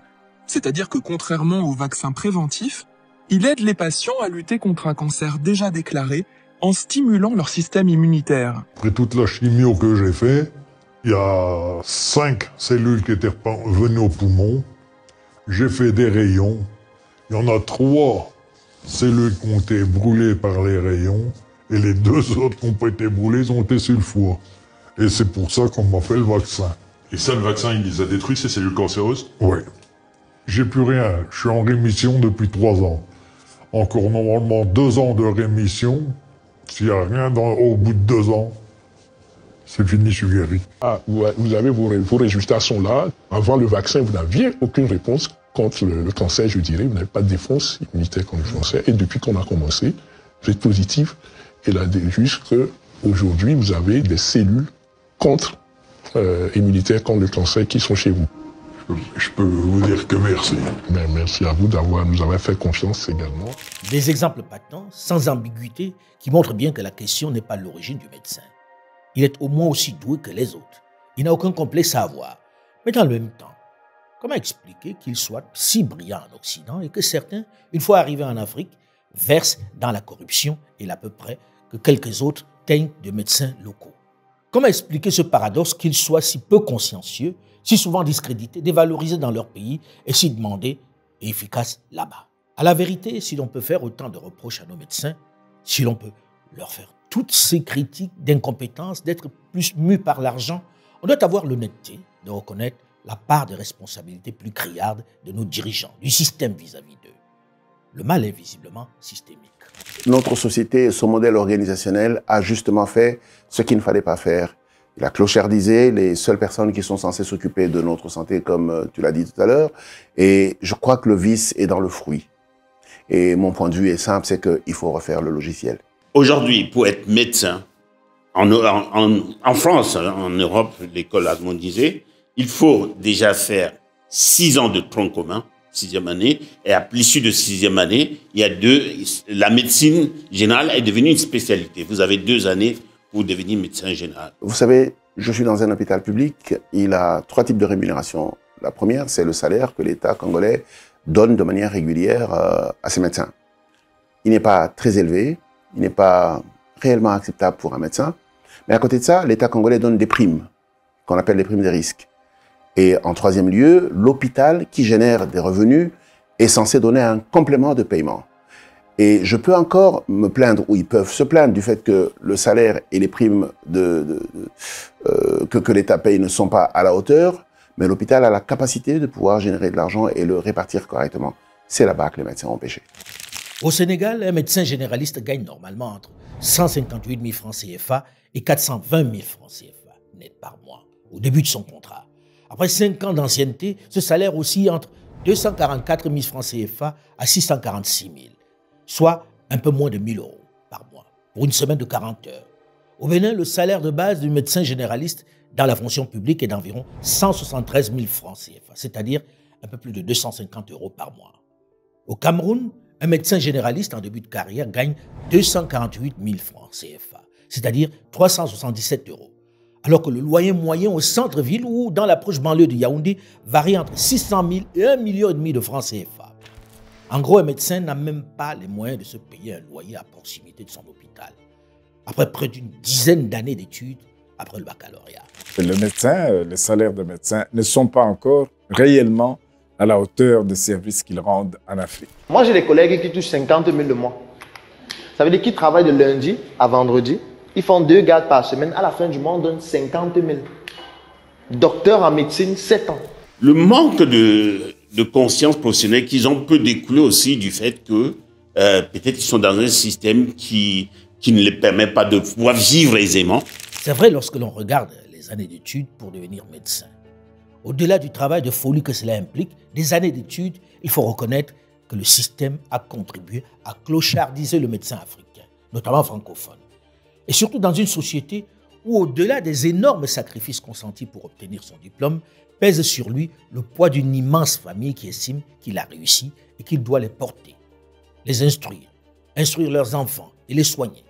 C'est-à-dire que contrairement au vaccin préventif, il aide les patients à lutter contre un cancer déjà déclaré en stimulant leur système immunitaire. Après toute la chimio que j'ai fait, il y a 5 cellules qui étaient venues au poumon. J'ai fait des rayons. Il y en a 3 cellules qui ont été brûlées par les rayons. Et les 2 autres qui n'ont pas été brûlées, ils ont été sur le foie. Et c'est pour ça qu'on m'a fait le vaccin. Et ça, le vaccin, il les a détruit, ces cellules cancéreuses? Oui. j'ai plus rien. Je suis en rémission depuis 3 ans. Encore normalement 2 ans de rémission. S'il n'y a rien au bout de 2 ans, c'est fini, je suis guéri. Ah, vous avez vos résultats sont là. Avant le vaccin, vous n'aviez aucune réponse contre le cancer, je dirais. Vous n'avez pas de défense immunitaire contre le cancer. Et depuis qu'on a commencé, vous êtes positif. Et là, juste qu'aujourd'hui, vous avez des cellules immunitaires contre le cancer qui sont chez vous. Je peux vous dire que merci. Mais merci à vous nous avoir fait confiance également. Des exemples patents, sans ambiguïté, qui montrent bien que la question n'est pas l'origine du médecin. Il est au moins aussi doué que les autres. Il n'a aucun complexe à avoir. Mais dans le même temps, comment expliquer qu'il soit si brillant en Occident et que certains, une fois arrivés en Afrique, versent dans la corruption et l'à peu près que quelques autres teignent de médecins locaux? Comment expliquer ce paradoxe qu'ils soient si peu consciencieux, si souvent discrédités, dévalorisés dans leur pays et si demandés et efficaces là-bas? À la vérité, si l'on peut faire autant de reproches à nos médecins, si l'on peut leur faire toutes ces critiques d'incompétence, d'être plus mus par l'argent, on doit avoir l'honnêteté de reconnaître la part de responsabilité plus criarde de nos dirigeants, du système vis-à-vis d'eux. Le mal est visiblement systémique. Notre société, son modèle organisationnel a justement fait ce qu'il ne fallait pas faire. Il a clochardisé les seules personnes qui sont censées s'occuper de notre santé, comme tu l'as dit tout à l'heure. Et je crois que le vice est dans le fruit. Et mon point de vue est simple, c'est qu'il faut refaire le logiciel. Aujourd'hui, pour être médecin, en France, en Europe, l'école allemande, il faut déjà faire 6 ans de tronc commun, 6e année, et à l'issue de 6e année, la médecine générale est devenue une spécialité. Vous avez 2 années pour devenir médecin général. Vous savez, je suis dans un hôpital public, il a 3 types de rémunération. La première, c'est le salaire que l'État congolais donne de manière régulière à ses médecins. Il n'est pas très élevé, il n'est pas réellement acceptable pour un médecin, mais à côté de ça, l'État congolais donne des primes, qu'on appelle les primes de risque. Et en 3e lieu, l'hôpital, qui génère des revenus, est censé donner un complément de paiement. Et je peux encore me plaindre, ou ils peuvent se plaindre du fait que le salaire et les primes que l'État paye ne sont pas à la hauteur, mais l'hôpital a la capacité de pouvoir générer de l'argent et le répartir correctement. C'est là-bas que les médecins ont péché. Au Sénégal, un médecin généraliste gagne normalement entre 158 000 francs CFA et 420 000 francs CFA net par mois, au début de son contrat. Après 5 ans d'ancienneté, ce salaire oscille entre 244 000 francs CFA à 646 000, soit un peu moins de 1 000 € par mois, pour une semaine de 40 heures. Au Bénin, le salaire de base du médecin généraliste dans la fonction publique est d'environ 173 000 francs CFA, c'est-à-dire un peu plus de 250 € par mois. Au Cameroun, un médecin généraliste en début de carrière gagne 248 000 francs CFA, c'est-à-dire 377 €, alors que le loyer moyen au centre-ville ou dans la proche banlieue de Yaoundé varie entre 600 000 et 1,5 million de francs CFA. En gros, un médecin n'a même pas les moyens de se payer un loyer à proximité de son hôpital, après près d'une dizaine d'années d'études après le baccalauréat. Les salaires de médecins ne sont pas encore réellement à la hauteur des services qu'ils rendent en Afrique. Moi, j'ai des collègues qui touchent 50 000 le mois. Ça veut dire qu'ils travaillent de lundi à vendredi. Ils font 2 gardes par semaine. À la fin du mois, on donne 50 000. Docteur en médecine, 7 ans. Le manque de conscience professionnelle qu'ils ont peut découler aussi du fait que peut-être ils sont dans un système qui ne les permet pas de pouvoir vivre aisément. C'est vrai lorsque l'on regarde les années d'études pour devenir médecin. Au-delà du travail de folie que cela implique, des années d'études, il faut reconnaître que le système a contribué à clochardiser le médecin africain, notamment francophone. Et surtout dans une société où, au-delà des énormes sacrifices consentis pour obtenir son diplôme, pèse sur lui le poids d'une immense famille qui estime qu'il a réussi et qu'il doit les porter, les instruire leurs enfants et les soigner.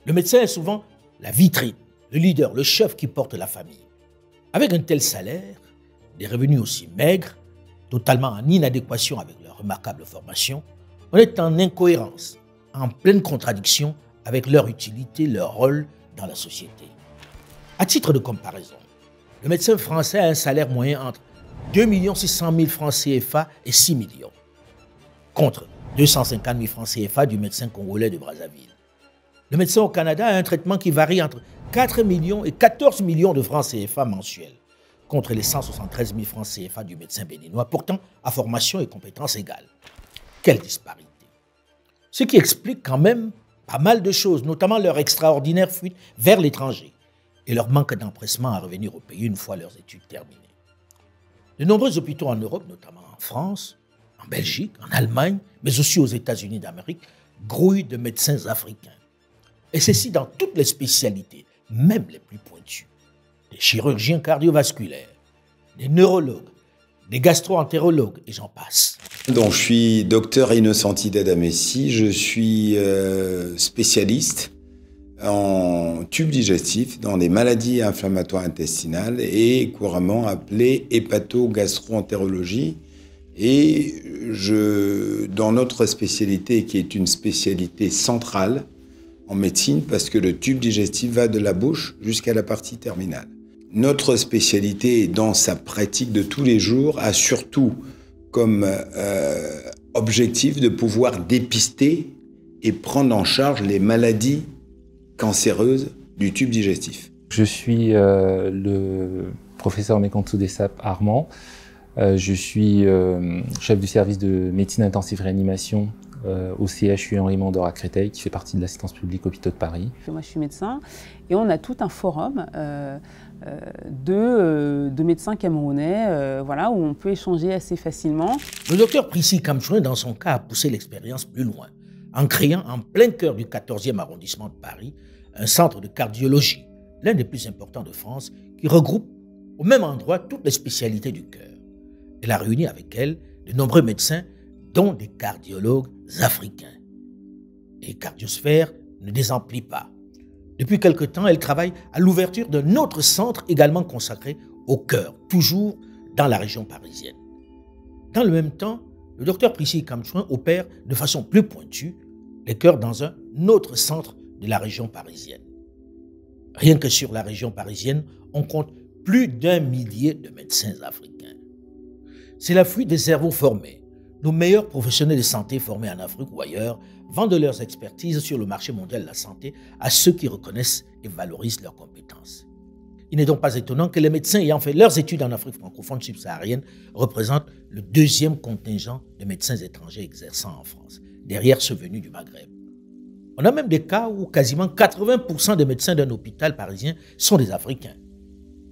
Le médecin est souvent la vitrine, le leader, le chef qui porte la famille. Avec un tel salaire, des revenus aussi maigres, totalement en inadéquation avec leur remarquable formation, on est en incohérence, en pleine contradiction avec leur utilité, leur rôle dans la société. À titre de comparaison, le médecin français a un salaire moyen entre 2 600 000 francs CFA et 6 millions, contre 250 000 francs CFA du médecin congolais de Brazzaville. Le médecin au Canada a un traitement qui varie entre 4 millions et 14 millions de francs CFA mensuels, contre les 173 000 francs CFA du médecin béninois, pourtant à formation et compétences égales. Quelle disparité! Ce qui explique quand même pas mal de choses, notamment leur extraordinaire fuite vers l'étranger et leur manque d'empressement à revenir au pays une fois leurs études terminées. De nombreux hôpitaux en Europe, notamment en France, en Belgique, en Allemagne, mais aussi aux États-Unis d'Amérique, grouillent de médecins africains. Et ceci dans toutes les spécialités, même les plus pointues. Des chirurgiens cardiovasculaires, des neurologues, des gastro-entérologues, et j'en passe. Donc, je suis docteur Innocenti Dadamessi, je suis spécialiste en tubes digestifs dans les maladies inflammatoires intestinales et couramment appelées hépato-gastro-entérologie. Et dans notre spécialité, qui est une spécialité centrale en médecine, parce que le tube digestif va de la bouche jusqu'à la partie terminale. Notre spécialité, dans sa pratique de tous les jours, a surtout comme objectif de pouvoir dépister et prendre en charge les maladies cancéreuses du tube digestif. Je suis le professeur Mekantou Dessap Armand. Je suis chef du service de médecine intensive réanimation au CHU Henri Mondor à Créteil, qui fait partie de l'assistance publique hôpitaux de Paris. Moi, je suis médecin et on a tout un forum de médecins camerounais voilà, où on peut échanger assez facilement. Le docteur Prissy Kamchouin, dans son cas, a poussé l'expérience plus loin, en créant en plein cœur du 14e arrondissement de Paris un centre de cardiologie, l'un des plus importants de France, qui regroupe au même endroit toutes les spécialités du cœur. Elle a réuni avec elle de nombreux médecins, dont des cardiologues africains. Et Cardiosphère ne désemplit pas. Depuis quelque temps, elle travaille à l'ouverture d'un autre centre également consacré au cœur, toujours dans la région parisienne. Dans le même temps, le docteur Prissy Kamchouin opère de façon plus pointue les cœurs dans un autre centre de la région parisienne. Rien que sur la région parisienne, on compte plus d'1 millier de médecins africains. C'est la fuite des cerveaux formés. Nos meilleurs professionnels de santé formés en Afrique ou ailleurs vendent leurs expertises sur le marché mondial de la santé à ceux qui reconnaissent et valorisent leurs compétences. Il n'est donc pas étonnant que les médecins ayant fait leurs études en Afrique francophone subsaharienne représentent le deuxième contingent de médecins étrangers exerçant en France, derrière ceux venus du Maghreb. On a même des cas où quasiment 80% des médecins d'un hôpital parisien sont des Africains.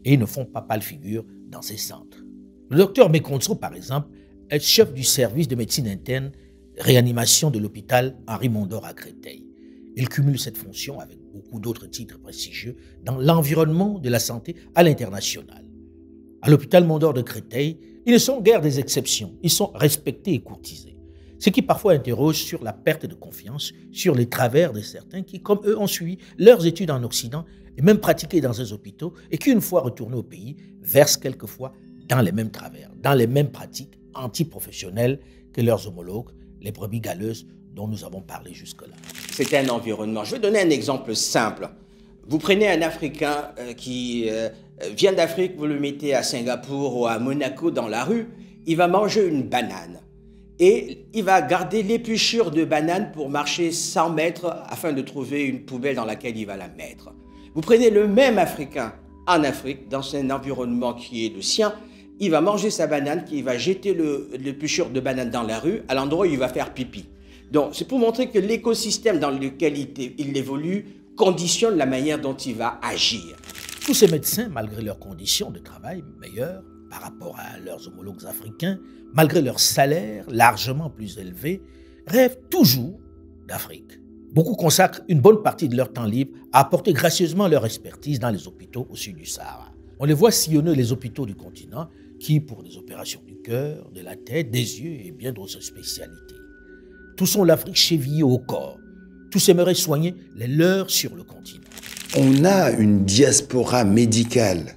Et ils ne font pas pâle figure dans ces centres. Le docteur Mekonso, par exemple, est chef du service de médecine interne réanimation de l'hôpital Henri Mondor à Créteil. Il cumule cette fonction avec beaucoup d'autres titres prestigieux dans l'environnement de la santé à l'international. À l'hôpital Mondor de Créteil, ils ne sont guère des exceptions, ils sont respectés et courtisés. Ce qui parfois interroge sur la perte de confiance, sur les travers de certains qui, comme eux, ont suivi leurs études en Occident et même pratiqué dans ces hôpitaux et qui, une fois retournés au pays, versent quelquefois dans les mêmes travers, dans les mêmes pratiques antiprofessionnelles que leurs homologues, les brebis galeuses dont nous avons parlé jusque-là. C'est un environnement. Je vais donner un exemple simple. Vous prenez un Africain qui vient d'Afrique, vous le mettez à Singapour ou à Monaco dans la rue, il va manger une banane. Et il va garder l'épluchure de banane pour marcher 100 mètres afin de trouver une poubelle dans laquelle il va la mettre. Vous prenez le même Africain en Afrique, dans un environnement qui est le sien, il va manger sa banane, il va jeter l'épluchure de banane dans la rue, à l'endroit où il va faire pipi. Donc, c'est pour montrer que l'écosystème dans lequel il évolue conditionne la manière dont il va agir. Tous ces médecins, malgré leurs conditions de travail meilleures par rapport à leurs homologues africains, malgré leur salaire largement plus élevé, rêvent toujours d'Afrique. Beaucoup consacrent une bonne partie de leur temps libre à apporter gracieusement leur expertise dans les hôpitaux au sud du Sahara. On les voit sillonner les hôpitaux du continent qui, pour des opérations du cœur, de la tête, des yeux et bien d'autres spécialités. Tous ont l'Afrique chevillée au corps. Tous aimeraient soigner les leurs sur le continent. On a une diaspora médicale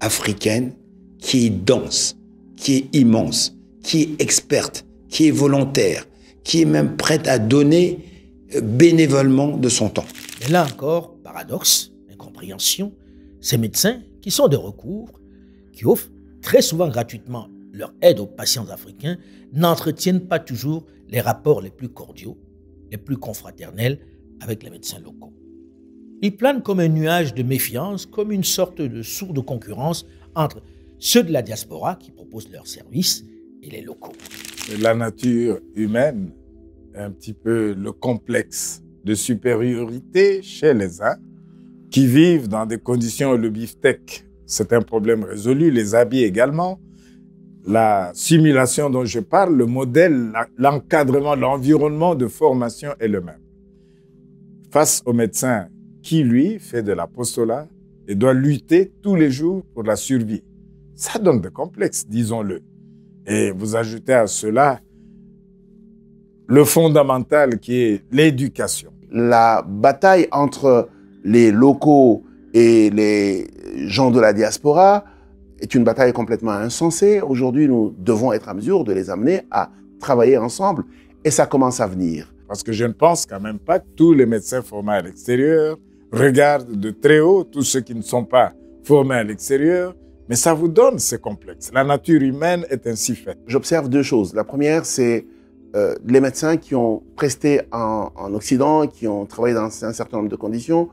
africaine qui est dense, qui est immense, qui est experte, qui est volontaire, qui est même prête à donner bénévolement de son temps. Mais là encore, paradoxe, incompréhension, ces médecins qui sont de recours, qui offrent très souvent gratuitement leur aide aux patients africains, n'entretiennent pas toujours les rapports les plus cordiaux, les plus confraternels avec les médecins locaux. Ils planent comme un nuage de méfiance, comme une sorte de sourde concurrence entre ceux de la diaspora qui proposent leurs services et les locaux. La nature humaine est un petit peu le complexe de supériorité chez les uns qui vivent dans des conditions où le beefsteak, c'est un problème résolu, les habits également. La simulation dont je parle, le modèle, l'encadrement, l'environnement de formation est le même. Face au médecin qui, lui, fait de l'apostolat et doit lutter tous les jours pour la survie. Ça donne des complexes, disons-le. Et vous ajoutez à cela le fondamental qui est l'éducation. La bataille entre les locaux et les gens de la diaspora est une bataille complètement insensée. Aujourd'hui, nous devons être à mesure de les amener à travailler ensemble et ça commence à venir. Parce que je ne pense quand même pas que tous les médecins formés à l'extérieur regardent de très haut tous ceux qui ne sont pas formés à l'extérieur, mais ça vous donne ces complexes. La nature humaine est ainsi faite. J'observe deux choses. La première, c'est les médecins qui ont presté en Occident, qui ont travaillé dans un certain nombre de conditions,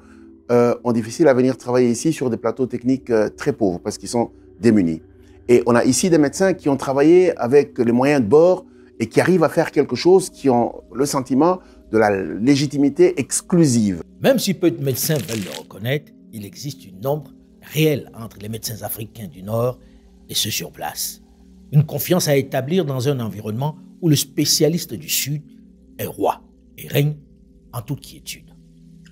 ont difficile à venir travailler ici sur des plateaux techniques très pauvres parce qu'ils sont démunis. Et on a ici des médecins qui ont travaillé avec les moyens de bord et qui arrivent à faire quelque chose, qui ont le sentiment de la légitimité exclusive. Même si peu de médecins veulent le reconnaître, il existe une ombre réelle entre les médecins africains du Nord et ceux sur place. Une confiance à établir dans un environnement où le spécialiste du Sud est roi et règne en toute quiétude.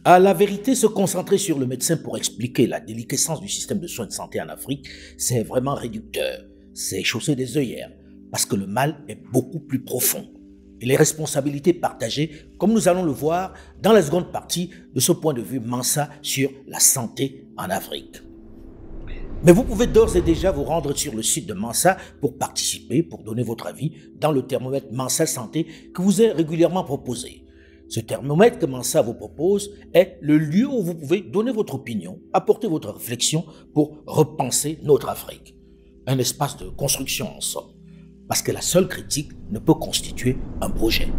À la vérité, se concentrer sur le médecin pour expliquer la déliquescence du système de soins de santé en Afrique, c'est vraiment réducteur, c'est chausser des œillères, parce que le mal est beaucoup plus profond. Et les responsabilités partagées, comme nous allons le voir dans la seconde partie de ce point de vue Mansa sur la santé en Afrique. Mais vous pouvez d'ores et déjà vous rendre sur le site de Mansa pour participer, pour donner votre avis dans le thermomètre Mansa Santé que vous est régulièrement proposé. Ce thermomètre que Mansa vous propose est le lieu où vous pouvez donner votre opinion, apporter votre réflexion pour repenser notre Afrique. Un espace de construction en somme. Parce que la seule critique ne peut constituer un projet.